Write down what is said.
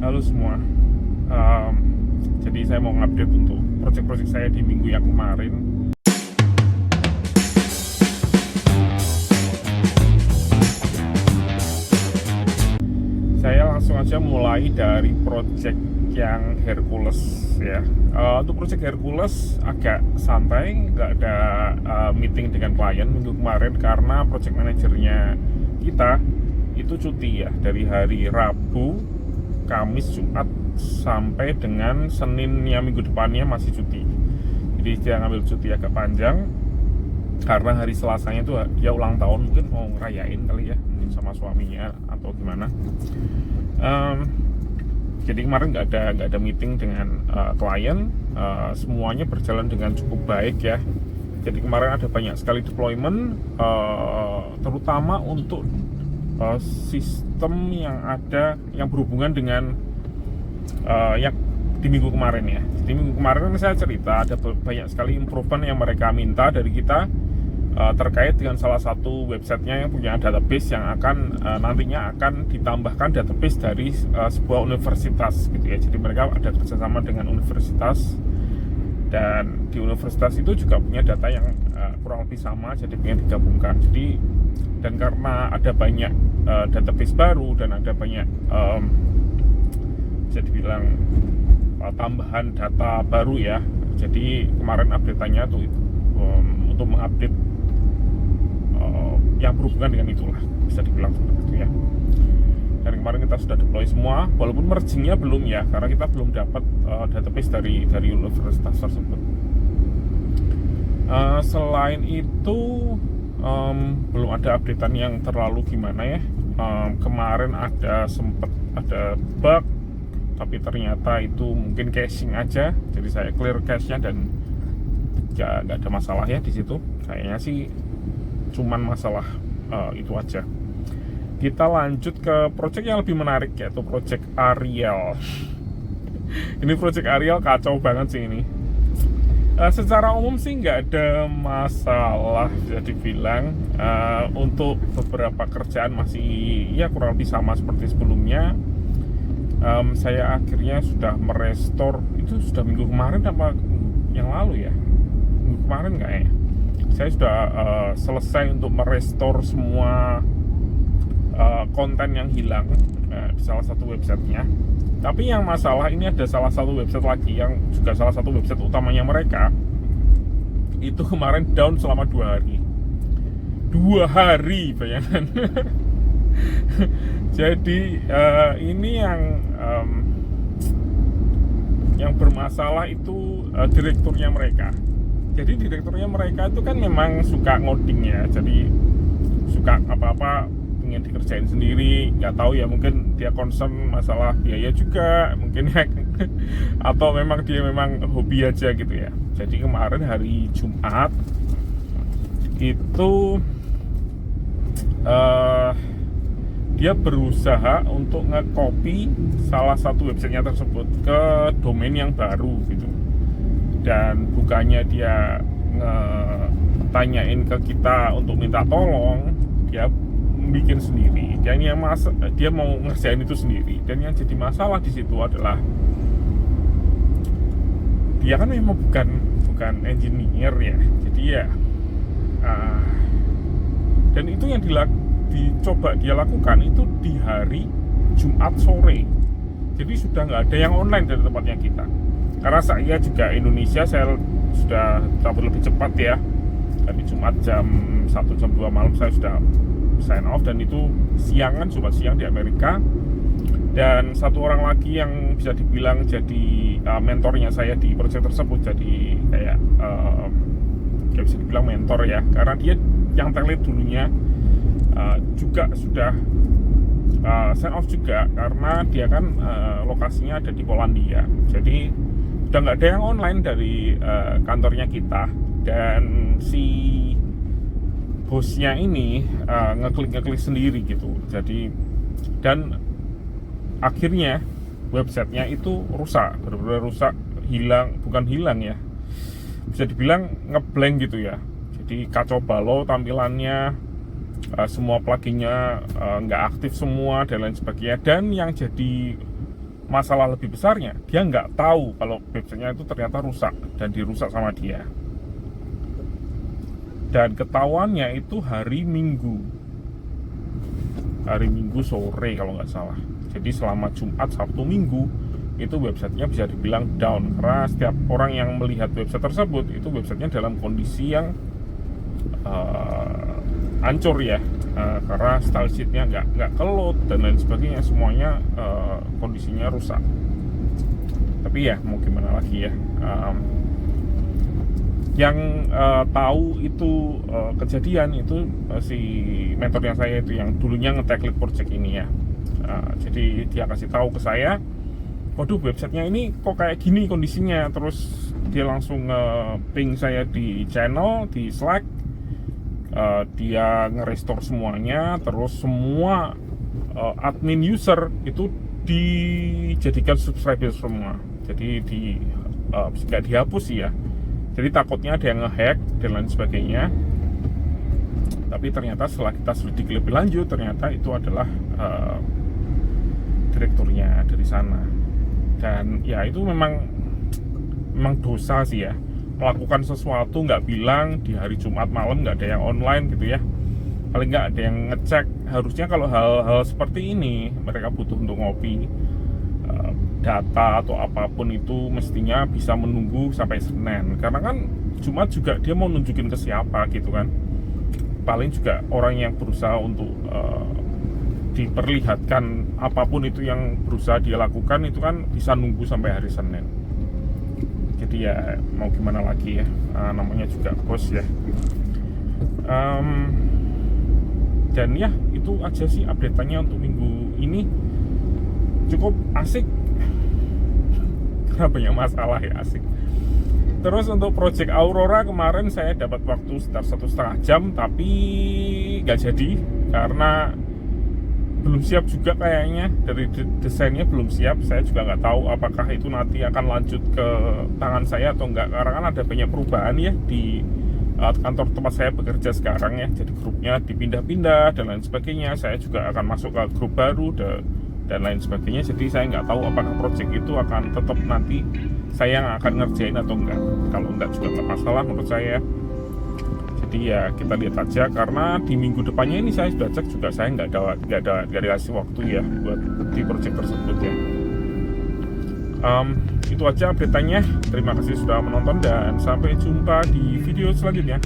Halo semua. Em, jadi saya mau ngupdate untuk proyek-proyek saya di minggu yang kemarin. Saya langsung aja mulai dari proyek yang Hercules ya. Untuk proyek Hercules agak santai, nggak ada meeting dengan klien minggu kemarin karena proyek manajernya kita itu cuti ya, dari hari Rabu, Kamis, Jumat sampai dengan Seninnya minggu depannya masih cuti. Jadi dia ngambil cuti agak panjang karena hari Selasanya itu dia ulang tahun, mungkin mau ngerayain kali ya, mungkin sama suaminya atau gimana. Jadi kemarin nggak ada meeting dengan klien. Semuanya berjalan dengan cukup baik ya. Jadi kemarin ada banyak sekali deployment, terutama untuk sistem yang ada yang berhubungan dengan yang di minggu kemarin ya. Di minggu kemarin kan saya cerita ada banyak sekali improvement yang mereka minta dari kita terkait dengan salah satu websitenya yang punya database yang akan nantinya akan ditambahkan database dari sebuah universitas gitu ya. Jadi mereka ada kerjasama dengan universitas, dan di universitas itu juga punya data yang kurang lebih sama, jadi pengen digabungkan. Jadi dan karena ada banyak database baru dan ada banyak bisa dibilang tambahan data baru ya. Jadi kemarin update-nya tuh untuk mengupdate yang berhubungan dengan itulah, bisa dibilang seperti itu ya. Dan kemarin kita sudah deploy semua, walaupun mergingnya belum ya, karena kita belum dapat database dari universitas tersebut. Selain itu belum ada updatean yang terlalu gimana ya. Kemarin sempat ada bug, tapi ternyata itu mungkin caching aja, jadi saya clear cache-nya dan ya nggak ada masalah ya di situ. Kayaknya sih cuman masalah itu aja. Kita lanjut ke proyek yang lebih menarik, yaitu proyek Ariel. Ini proyek Ariel kacau banget sih ini. Secara umum sih nggak ada masalah, bisa dibilang. Untuk beberapa kerjaan masih ya kurang lebih sama seperti sebelumnya. Saya akhirnya sudah merestore, itu sudah minggu kemarin apa yang lalu ya? Minggu kemarin nggak ya? Saya sudah selesai untuk merestore semua konten yang hilang di salah satu websitenya. Tapi yang masalah ini ada salah satu website lagi yang juga salah satu website utamanya mereka itu kemarin down selama 2 hari. 2 hari, bayangkan. Jadi ini yang bermasalah itu direkturnya mereka. Jadi direkturnya mereka itu kan memang suka ngoding ya, jadi suka apa-apa ingin dikerjain sendiri. Nggak tahu ya, mungkin dia concern masalah biaya juga mungkin ya, atau memang dia memang hobi aja gitu ya. Jadi kemarin hari Jumat itu dia berusaha untuk nge-copy salah satu websitenya tersebut ke domain yang baru gitu. Dan bukannya dia tanyain ke kita untuk minta tolong, dia bikin sendiri. Dan dia mau ngerjain itu sendiri. Dan yang jadi masalah di situ adalah dia kan memang bukan engineer ya. Jadi ya dan itu yang dicoba dia lakukan itu di hari Jumat sore. Jadi sudah nggak ada yang online dari tempatnya kita. Karena saya juga Indonesia, saya sudah cabut lebih cepat ya. Hari Jumat jam 1 jam 2 malam saya sudah sign off, dan itu siang kan, Jumat siang di Amerika. Dan satu orang lagi yang bisa dibilang jadi mentornya saya di proyek tersebut, jadi kayak bisa dibilang mentor ya, karena dia yang tech lead dulunya juga sudah sign off juga, karena dia kan lokasinya ada di Polandia. Jadi udah nggak ada yang online dari kantornya kita. Dan si bosnya ini ngeklik sendiri gitu. Jadi dan akhirnya websitenya itu rusak, benar-benar rusak, hilang, bukan hilang ya, bisa dibilang ngeblank gitu ya. Jadi kacau balau tampilannya, semua pluginnya nggak aktif semua dan lain sebagainya. Dan yang jadi masalah lebih besarnya, dia nggak tahu kalau websitenya itu ternyata rusak dan dirusak sama dia. Dan ketahuannya itu hari Minggu sore kalau nggak salah. Jadi selama Jumat, Sabtu, Minggu itu websitenya bisa dibilang down, karena setiap orang yang melihat website tersebut itu websitenya dalam kondisi yang hancur ya, karena style sheetnya nggak keload dan lain sebagainya, semuanya kondisinya rusak. Tapi ya mau gimana lagi ya, yang tahu itu kejadian itu si mentornya saya itu yang dulunya nge-tech lead project ini ya. Jadi dia kasih tahu ke saya, waduh websitenya ini kok kayak gini kondisinya. Terus dia langsung ping saya di channel, di Slack. Dia nge-restore semuanya, terus semua admin user itu dijadikan subscriber semua. Jadi nggak dihapus sih ya. Jadi takutnya ada yang nge-hack dan lain sebagainya. Tapi ternyata setelah kita selidik lebih lanjut, ternyata itu adalah direkturnya dari sana. Dan ya itu memang dosa sih ya, melakukan sesuatu nggak bilang di hari Jumat malam, nggak ada yang online gitu ya, paling nggak ada yang ngecek. Harusnya kalau hal-hal seperti ini mereka butuh untuk ngopi, data atau apapun itu mestinya bisa menunggu sampai Senin, karena kan Jumat juga dia mau nunjukin ke siapa gitu kan. Paling juga orang yang berusaha untuk diperlihatkan apapun itu yang berusaha dia lakukan itu kan bisa nunggu sampai hari Senin. Jadi ya mau gimana lagi ya, namanya juga bos ya. Dan ya itu aja sih update-nya untuk minggu ini. Cukup asik karena banyak masalah ya, asik. Terus untuk project Aurora kemarin saya dapat waktu sekitar 1,5 jam, tapi gak jadi karena belum siap juga kayaknya. Dari desainnya belum siap. Saya juga nggak tahu apakah itu nanti akan lanjut ke tangan saya atau enggak, karena kan ada banyak perubahan ya di kantor tempat saya bekerja sekarang ya. Jadi grupnya dipindah-pindah dan lain sebagainya. Saya juga akan masuk ke grup baru dan lain sebagainya. Jadi saya nggak tahu apakah project itu akan tetap nanti saya yang akan ngerjain atau enggak. Kalau enggak juga nggak masalah menurut saya. Jadi ya kita lihat aja, karena di minggu depannya ini saya sudah cek juga, saya nggak dikasih waktu ya buat di project tersebut ya. Itu aja update-nya. Terima kasih sudah menonton dan sampai jumpa di video selanjutnya.